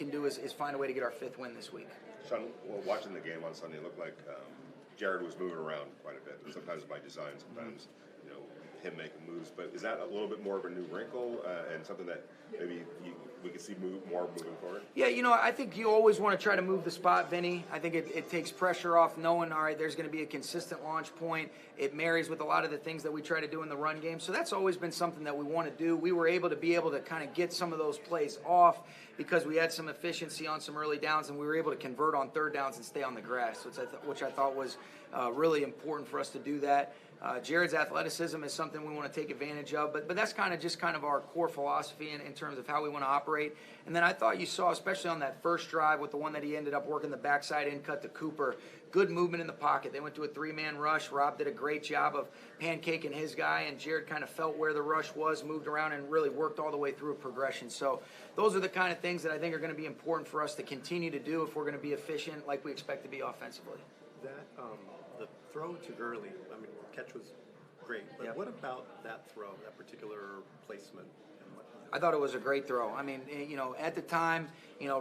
can do is find a way to get our 5th win this week. Sean, well, watching the game on Sunday, it looked like Jared was moving around quite a bit, and sometimes by design, sometimes him making moves. But is that a little bit more of a new wrinkle and something that maybe we could see more moving forward? Yeah, I think you always want to try to move the spot, Vinny. I think it takes pressure off knowing, all right, there's going to be a consistent launch point. It marries with a lot of the things that we try to do in the run game. So that's always been something that we want to do. We were able to kind of get some of those plays off because we had some efficiency on some early downs, and we were able to convert on 3rd downs and stay on the grass, which I thought was really important for us to do that. Jared's athleticism is something we want to take advantage of, but that's kind of our core philosophy in terms of how we want to operate. And then I thought you saw, especially on that first drive with the one that he ended up working the backside in cut to Cooper, good movement in the pocket. They went to a 3-man rush. Rob did a great job of pancaking his guy, and Jared kind of felt where the rush was, moved around, and really worked all the way through a progression. So those are the kind of things that I think are going to be important for us to continue to do if we're going to be efficient like we expect to be offensively. That the throw to Gurley, I mean, the catch was great, but What about that throw, that particular placement? I thought it was a great throw. I mean, at the time,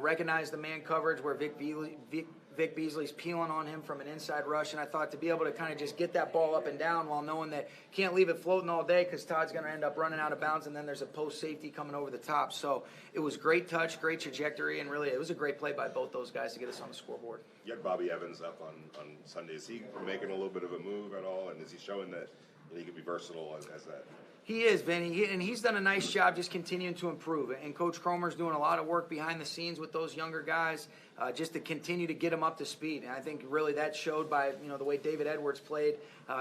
recognize the man coverage where Vic Beasley's peeling on him from an inside rush, and I thought to be able to kind of just get that ball up and down while knowing that can't leave it floating all day because Todd's going to end up running out of bounds, and then there's a post safety coming over the top. So it was great touch, great trajectory, and really it was a great play by both those guys to get us on the scoreboard. You had Bobby Evans up on Sunday. Is he making a little bit of a move at all, and is he showing that he can be versatile as that? He is, Vinny, and he's done a nice job just continuing to improve. And Coach Cromer's doing a lot of work behind the scenes with those younger guys just to continue to get them up to speed. And I think really that showed by the way David Edwards played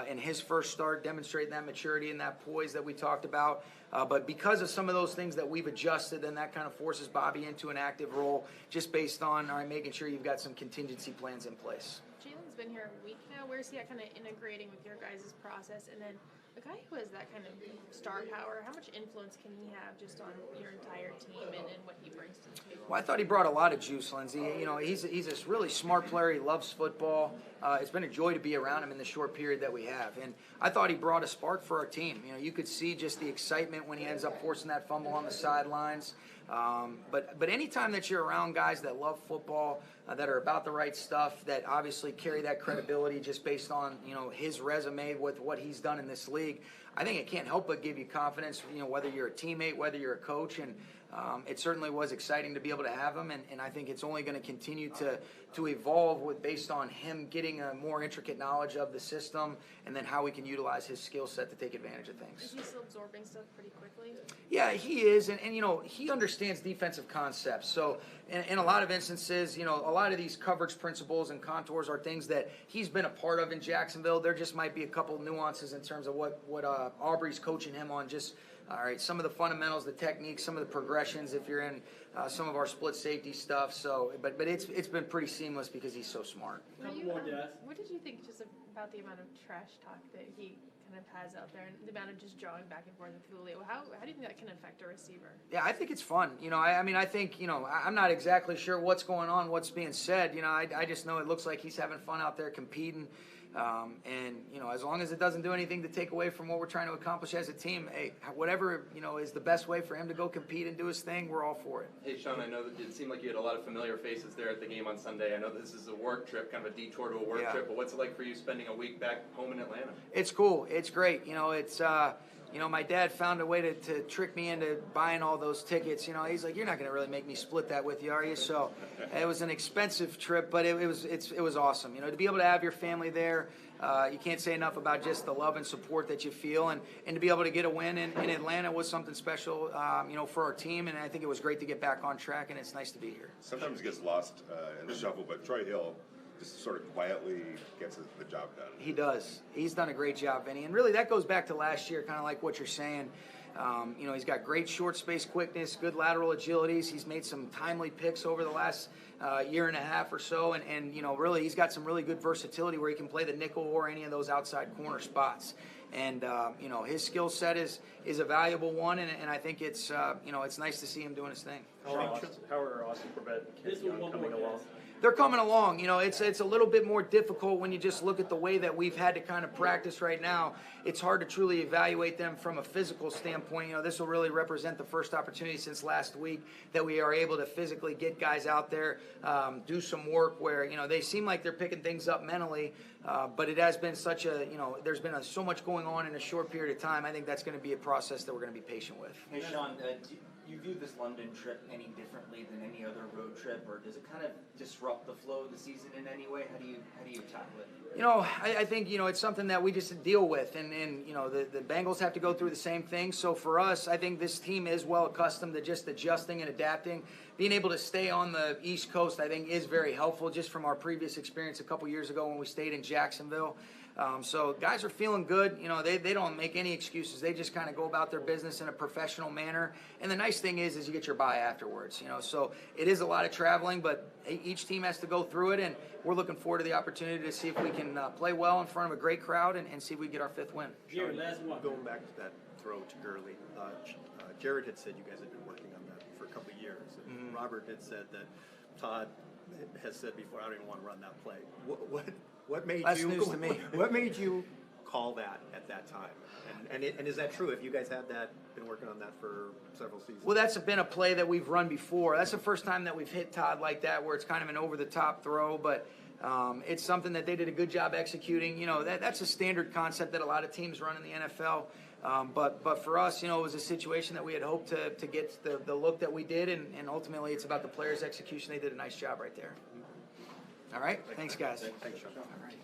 in his first start, demonstrating that maturity and that poise that we talked about. But because of some of those things that we've adjusted, then that kind of forces Bobby into an active role just based on making sure you've got some contingency plans in place. Jalen's been here a week now. Where's he at kind of integrating with your guys' process? And then a guy who has that kind of star power, how much influence can he have just on your entire team and what he brings to the table? Well, I thought he brought a lot of juice, Lindsay. He's a really smart player. He loves football. It's been a joy to be around him in the short period that we have. And I thought he brought a spark for our team. You could see just the excitement when he ends up forcing that fumble on the sidelines. But anytime that you're around guys that love football, that are about the right stuff, that obviously carry that credibility just based on his resume with what he's done in this league, I think it can't help but give you confidence. Whether you're a teammate, whether you're a coach, and it certainly was exciting to be able to have him. And I think it's only going to continue to evolve based on him getting a more intricate knowledge of the system, and then how we can utilize his skill set to take advantage of things. Is he still absorbing stuff pretty quickly? Yeah, he is, and he understands defensive concepts. So in a lot of instances, a lot of these coverage principles and contours are things that he's been a part of in Jacksonville. There just might be a couple nuances in terms of what Aubrey's coaching him on. Just some of the fundamentals, the techniques, some of the progressions. If you're in some of our split safety stuff, so but it's been pretty seamless because he's so smart. What did you think just about the amount of trash talk that he kind of has out there, and the amount of just drawing back and forth with Julio? How do you think that can affect a receiver? Yeah, I think it's fun. I think I'm not exactly sure what's going on, what's being said. I just know it looks like he's having fun out there competing. And as long as it doesn't do anything to take away from what we're trying to accomplish as a team, hey, whatever is the best way for him to go compete and do his thing, we're all for it. Hey, Sean, I know that it seemed like you had a lot of familiar faces there at the game on Sunday. I know this is a work trip, kind of a detour to a work trip, but what's it like for you spending a week back home in Atlanta? It's cool. It's great. My dad found a way to trick me into buying all those tickets. He's like, you're not going to really make me split that with you, are you? So it was an expensive trip, but it was awesome. To be able to have your family there, you can't say enough about just the love and support that you feel, and to be able to get a win in Atlanta was something special, for our team, and I think it was great to get back on track, and it's nice to be here. Sometimes it gets lost in the shuffle, but Troy Hill just sort of quietly gets the job done. He does. He's done a great job, Vinny. And really that goes back to last year, kind of like what you're saying. He's got great short space quickness, good lateral agilities. He's made some timely picks over the last year and a half or so. And really he's got some really good versatility where he can play the nickel or any of those outside corner spots. And, his skill set is a valuable one. And I think it's nice to see him doing his thing. How are Austin Corbett and Kenny Young coming along? They're coming along. You know, it's a little bit more difficult when you just look at the way that we've had to kind of practice right now. It's hard to truly evaluate them from a physical standpoint. You know, this will really represent the first opportunity since last week that we are able to physically get guys out there, do some work where, you know, they seem like they're picking things up mentally, but it has been such a, you know, there's been so much going on in a short period of time. I think that's going to be a process that we're going to be patient with. Hey, Sean, do you view this London trip any differently than any other road trip, or does it kind of disrupt the flow of the season in any way? How do you tackle it? You know, I think, you know, it's something that we just deal with, and you know, the Bengals have to go through the same thing. So for us, I think this team is well accustomed to just adjusting and adapting. Being able to stay on the East Coast, I think, is very helpful just from our previous experience a couple years ago when we stayed in Jacksonville. So guys are feeling good. You know, they don't make any excuses. They just kind of go about their business in a professional manner. And the nice thing is you get your bye afterwards. You know, so it is a lot of traveling, but each team has to go through it. And we're looking forward to the opportunity to see if we can play well in front of a great crowd and see if we get our 5th win. Jared, last one. Going back to that throw to Gurley, Jared had said you guys had been working on that for a couple of years. And Robert had said that Todd has said before, I don't even want to run that play. What made That's you? news to me. What made you call that at that time? And is that true? If you guys had been working on that for several seasons? Well, that's been a play that we've run before. That's the first time that we've hit Todd like that, where it's kind of an over-the-top throw, but it's something that they did a good job executing. You know, that's a standard concept that a lot of teams run in the NFL. But for us, you know, it was a situation that we had hoped to get the look that we did, and ultimately it's about the players' execution. They did a nice job right there. All right? Thanks, guys. Thanks, Sean. All right.